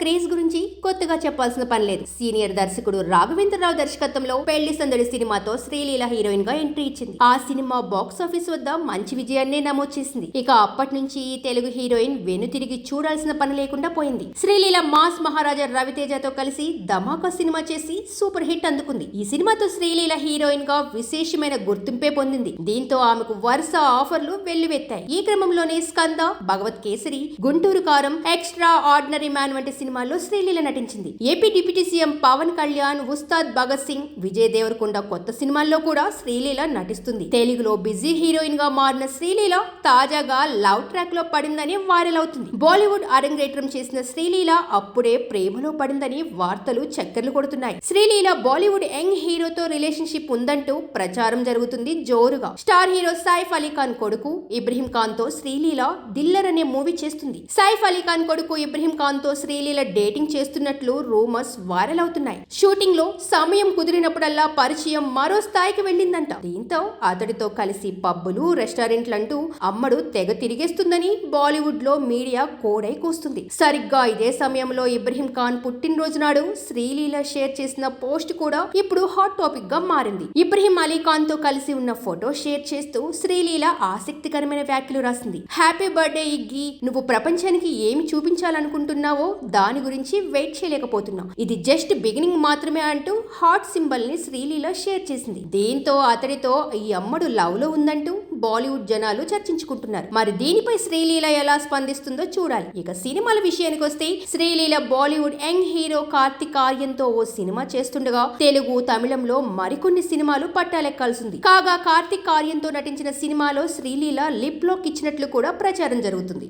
Craze గురించి కొత్తగా చెప్పాల్సిన పని లేదు. సీనియర్ దర్శకుడు రాఘవేంద్రరావు దర్శకత్వంలో పెళ్లి సందడి సినిమాతో శ్రీలీల హీరోయిన్ గా ఎంట్రీ ఇచ్చింది. ఆ సినిమా బాక్స్ ఆఫీస్ వద్ద మంచి విజయాన్ని నమోదు చేసింది. ఇక అప్పటి నుంచి ఈ తెలుగు హీరోయిన్ వెనుతిరిగి చూడాల్సిన పని లేకుండా పోయింది. శ్రీలీల మాస్ మహారాజా రవితేజతో కలిసి ధమాకా సినిమా చేసి సూపర్ హిట్ అందుకుంది. ఈ సినిమాతో శ్రీలీల హీరోయిన్ గా విశేషమైన గుర్తింపే పొందింది. దీంతో ఆమెకు వరుస ఆఫర్లు వెల్లువెత్తాయి. ఈ క్రమంలోనే స్కంద, భగవత్ కేసరి, గుంటూరు కారం, ఎక్స్ట్రా ఆర్డినరీ మ్యాన్ వంటి సినిమాల్లో శ్రీలీల నటించింది. AP deputy CM Pawan Kalyan, Ustaad Bhagat Singh, Vijay Deverakonda కొత్త సినిమాల్లో కూడా శ్రీలీల నటిస్తుంది. తెలుగులో బిజీ హీరోయిన్ గా మారిన శ్రీలీల తాజాగా లవ్ ట్రాక్ లో పడిందని వైరల్ అవుతుంది. బాలీవుడ్ అరంగేట్రం చేసిన శ్రీలీల అప్పుడే ప్రేమలో పడిందని వార్తలు చక్కర్లు కొడుతున్నాయి. శ్రీలీల బాలీవుడ్ యంగ్ హీరోతో రిలేషన్షిప్ ఉందంటూ ప్రచారం జరుగుతుంది జోరుగా. స్టార్ హీరో సైఫ్ అలీ ఖాన్ కొడుకు ఇబ్రహీం ఖాన్ తో శ్రీలీల దిల్లర్ అనే మూవీ చేస్తుంది. సైఫ్ అలీ ఖాన్ కొడుకు ఇబ్రహీం ఖాన్ తో శ్రీలీల డేటింగ్ చేస్తున్నట్లు రూమర్స్ వైరల్ అవుతున్నాయి. షూటింగ్ లో సమయం కుదిరినప్పుడల్లా పరిచయం మరో స్థాయికి వెళ్ళిందంట. దీంతో అతడితో కలిసి పబ్బులు, రెస్టారెంట్లంటూ అమ్మడు తెగ తిరిగేస్తుందని బాలీవుడ్ లో మీడియా కోడై కూస్తుంది. సరిగ్గా ఇదే సమయంలో ఇబ్రహీం ఖాన్ పుట్టినరోజు నాడు శ్రీలీల షేర్ చేసిన పోస్ట్ కూడా ఇప్పుడు హాట్ టాపిక్ గా మారింది. ఇబ్రహీం అలీ ఖాన్ తో కలిసి ఉన్న ఫోటో షేర్ చేస్తూ శ్రీలీల ఆసక్తికరమైన వ్యాఖ్యలు రాసింది. హ్యాపీ బర్త్డే ఇగ్గి, నువ్వు ప్రపంచానికి ఏమి చూపించాలనుకుంటున్నావో దాని గురించి వెయిట్ చేయలేకపోతున్నావు. ఇది జస్ట్ బిగినింగ్ మాత్రమే అంటూ హాట్ సింబల్ ని శ్రీలీల షేర్ చేసింది. దీంతో అతడితో ఈ అమ్మడు లవ్ లో ఉందంటూ బాలీవుడ్ జనాలు చర్చించుకుంటున్నారు. మరి దీనిపై శ్రీలీల ఎలా స్పందిస్తుందో చూడాలి. ఇక సినిమాల విషయానికి వస్తే శ్రీలీల బాలీవుడ్ యంగ్ హీరో కార్తిక్ ఆర్యన్తో ఓ సినిమా చేస్తుండగా తెలుగు, తమిళంలో మరికొన్ని సినిమాలు పట్టాలెక్కాల్సింది. కాగా కార్తిక్ ఆర్యన్తో నటించిన సినిమాలో శ్రీలీల లిప్ లాక్ ఇచ్చినట్లు కూడా ప్రచారం జరుగుతుంది.